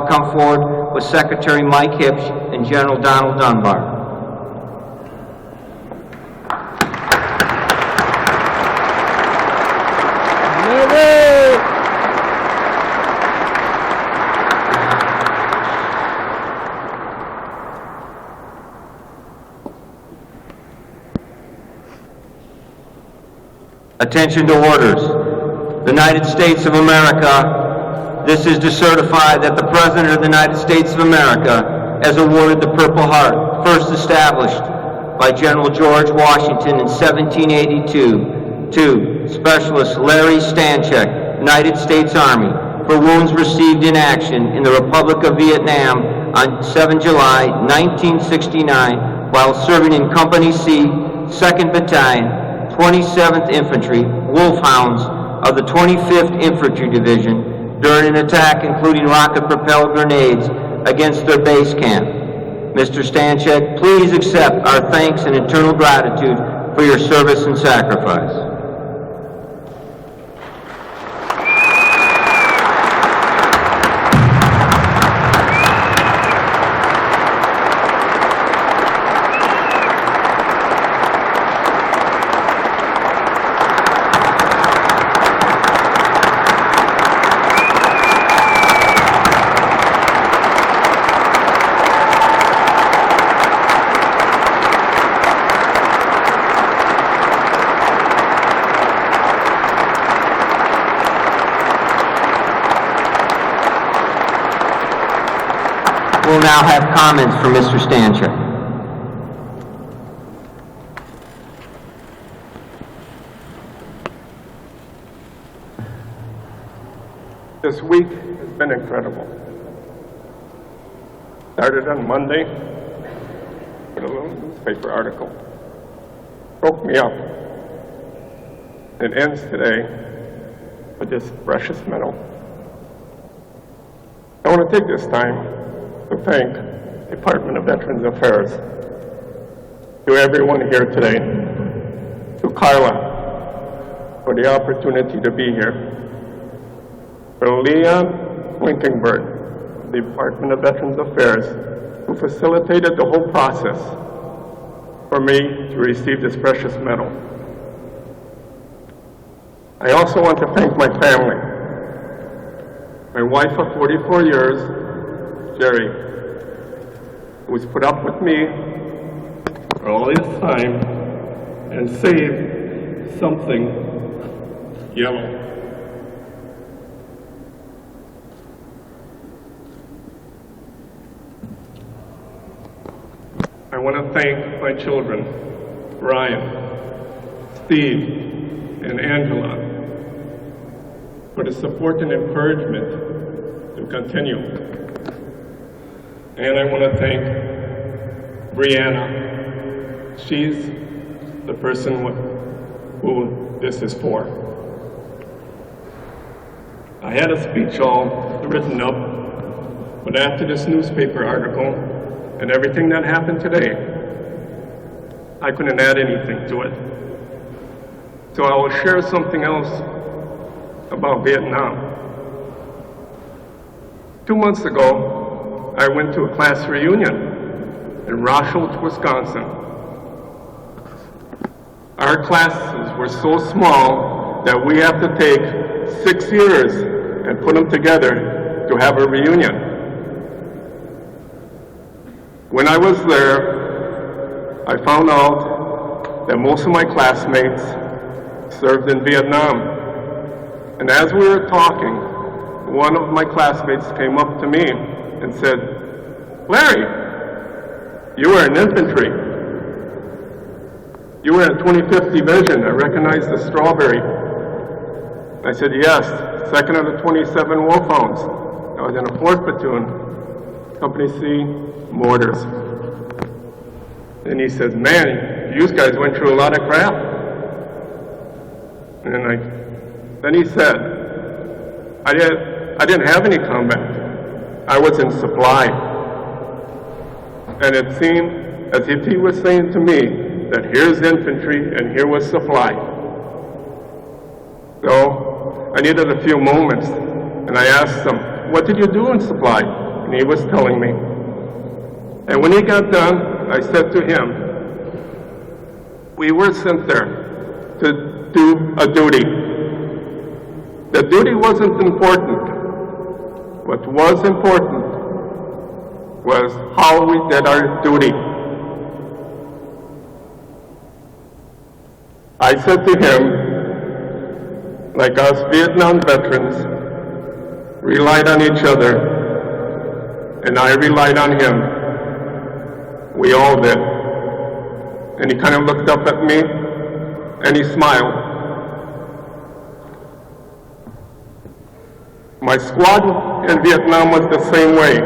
come forward with Secretary Mike Hipsch and General Donald Dunbar. Attention to orders. The United States of America, this is to certify that the President of the United States of America has awarded the Purple Heart, first established by General George Washington in 1782, to Specialist Larry Stanczyk, United States Army, for wounds received in action in the Republic of Vietnam on 7 July 1969 while serving in Company C, 2nd Battalion, 27th Infantry, Wolfhounds of the 25th Infantry Division during an attack including rocket-propelled grenades against their base camp. Mr. Stanczyk, please accept our thanks and eternal gratitude for your service and sacrifice. We'll now have comments from Mr. Stanczyk. This week has been incredible. Started on Monday with a little newspaper article. Broke me up. It ends today with this precious medal. I want to take this time to thank the Department of Veterans Affairs, to everyone here today, to Carla for the opportunity to be here, for Leon Blinkenberg, the Department of Veterans Affairs, who facilitated the whole process for me to receive this precious medal. I also want to thank my family, my wife of 44 years, Jerry, who's put up with me for all this time and saved something yellow. I want to thank my children, Ryan, Steve, and Angela, for the support and encouragement to continue. And I want to thank Brianna. She's the person who this is for. I had a speech all written up, but after this newspaper article and everything that happened today, I couldn't add anything to it. So I will share something else about Vietnam. 2 months ago, I went to a class reunion in Roswell, Wisconsin. Our classes were so small that we have to take 6 years and put them together to have a reunion. When I was there, I found out that most of my classmates served in Vietnam. And as we were talking, one of my classmates came up to me and said, "Larry, you were in infantry. You were in 25th Division. I recognize the strawberry." I said, "Yes, 2nd of the 27 Wolfhounds. I was in a 4th platoon, Company C, mortars." And he says, "Man, you guys went through a lot of crap." And then he said, I didn't have any combat. I was in supply." And it seemed as if he was saying to me that here's infantry and here was supply. So I needed a few moments, and I asked him, "What did you do in supply?" and he was telling me. And when he got done, I said to him, we were sent there to do a duty. The duty wasn't important. What was important was how we did our duty. I said to him, like us Vietnam veterans relied on each other, and I relied on him. We all did. And he kind of looked up at me, and he smiled. My squad in Vietnam was the same way.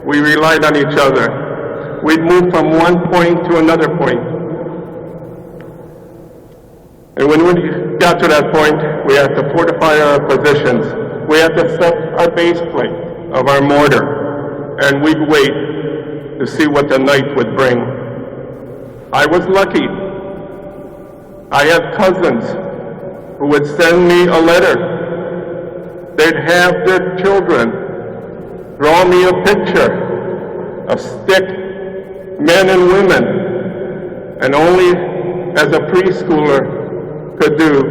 We relied on each other. We'd move from one point to another point. And when we got to that point, we had to fortify our positions. We had to set our base plate of our mortar, and we'd wait to see what the night would bring. I was lucky. I had cousins who would send me a letter. They'd have their children draw me a picture of stick men and women, and only as a preschooler could do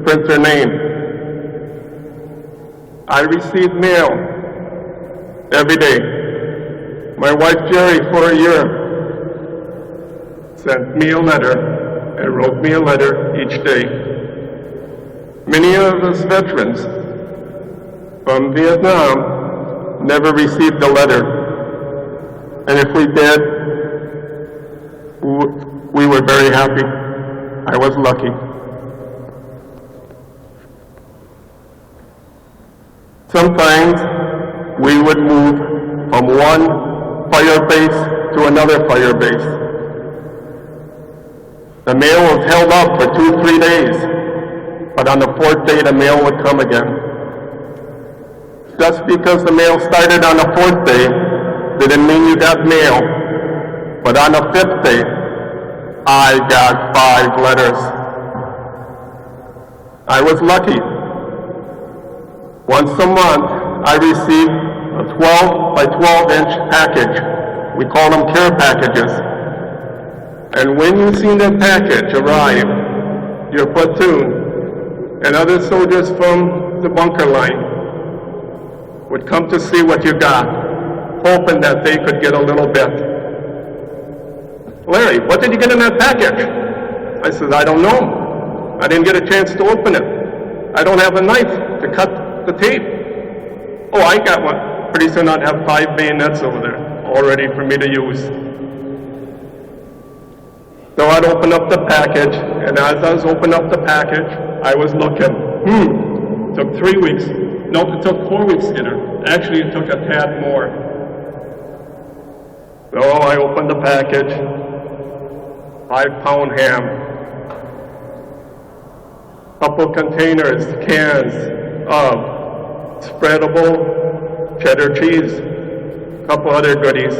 print their name. I received mail every day. My wife Jerry, for a year, sent me a letter and wrote me a letter each day. Many of us veterans from Vietnam never received a letter. And if we did, we were very happy. I was lucky. Sometimes we would move from one fire base to another fire base. The mail was held up for 2-3 days, but on the 4th day the mail would come again. Just because the mail started on the 4th day didn't mean you got mail, but on the 5th day, I got 5 letters. I was lucky. Once a month, I received a 12 by 12 inch package. We call them care packages. And when you see that package arrive, your platoon and other soldiers from the bunker line would come to see what you got, hoping that they could get a little bit. Larry, what did you get in that package? I said, I don't know. I didn't get a chance to open it. I don't have a knife to cut the tape. Oh, I got one. Pretty soon I'd have 5 bayonets over there, all ready for me to use. So I'd open up the package, and as I was opening up the package, I was looking. It took 3 weeks. Nope, it took 4 weeks to get her. Actually, it took a tad more. So I opened the package. 5-pound ham. Couple containers, cans of spreadable cheddar cheese, a couple other goodies,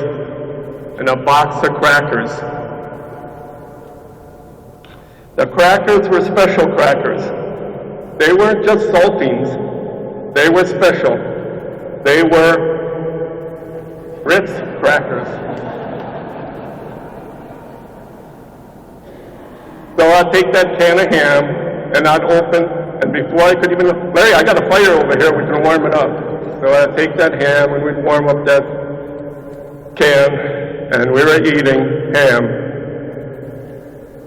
and a box of crackers. The crackers were special crackers. They weren't just saltines. They were special. They were Ritz crackers. So I'd take that can of ham and I'd open, and before I could even, Larry, I got a fire over here, we can warm it up. So I'd take that ham and we'd warm up that can, and we were eating ham,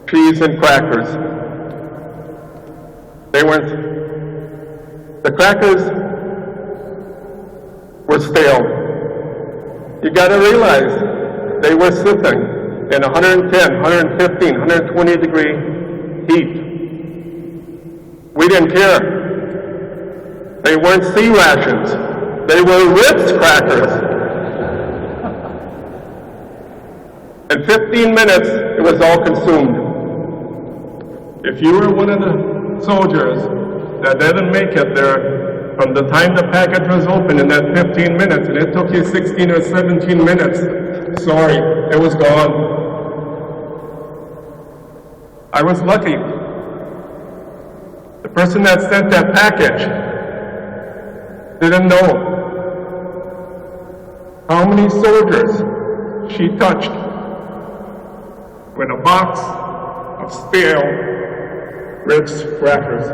cheese and crackers. The crackers were stale. You gotta realize they were sitting in 110, 115, 120 degree heat. We didn't care. They weren't sea rations. They were Ritz crackers. In 15 minutes, it was all consumed. If you were one of the soldiers that didn't make it there from the time the package was opened in that 15 minutes, and it took you 16 or 17 minutes, sorry, it was gone. I was lucky. The person that sent that package didn't know how many soldiers she touched with a box of stale Ritz crackers.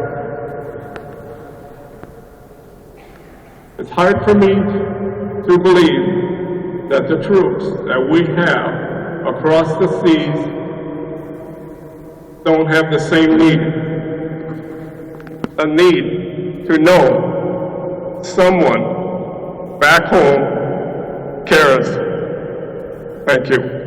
It's hard for me to believe that the troops that we have across the seas don't have the same need. A need to know someone back home cares. Thank you.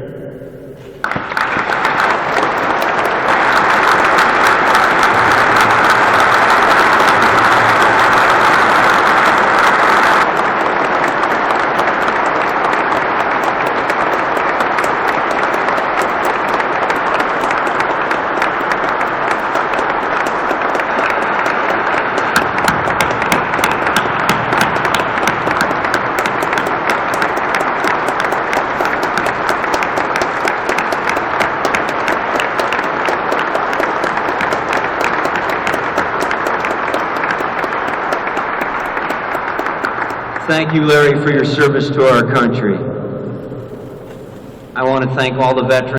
Thank you, Larry, for your service to our country. I want to thank all the veterans.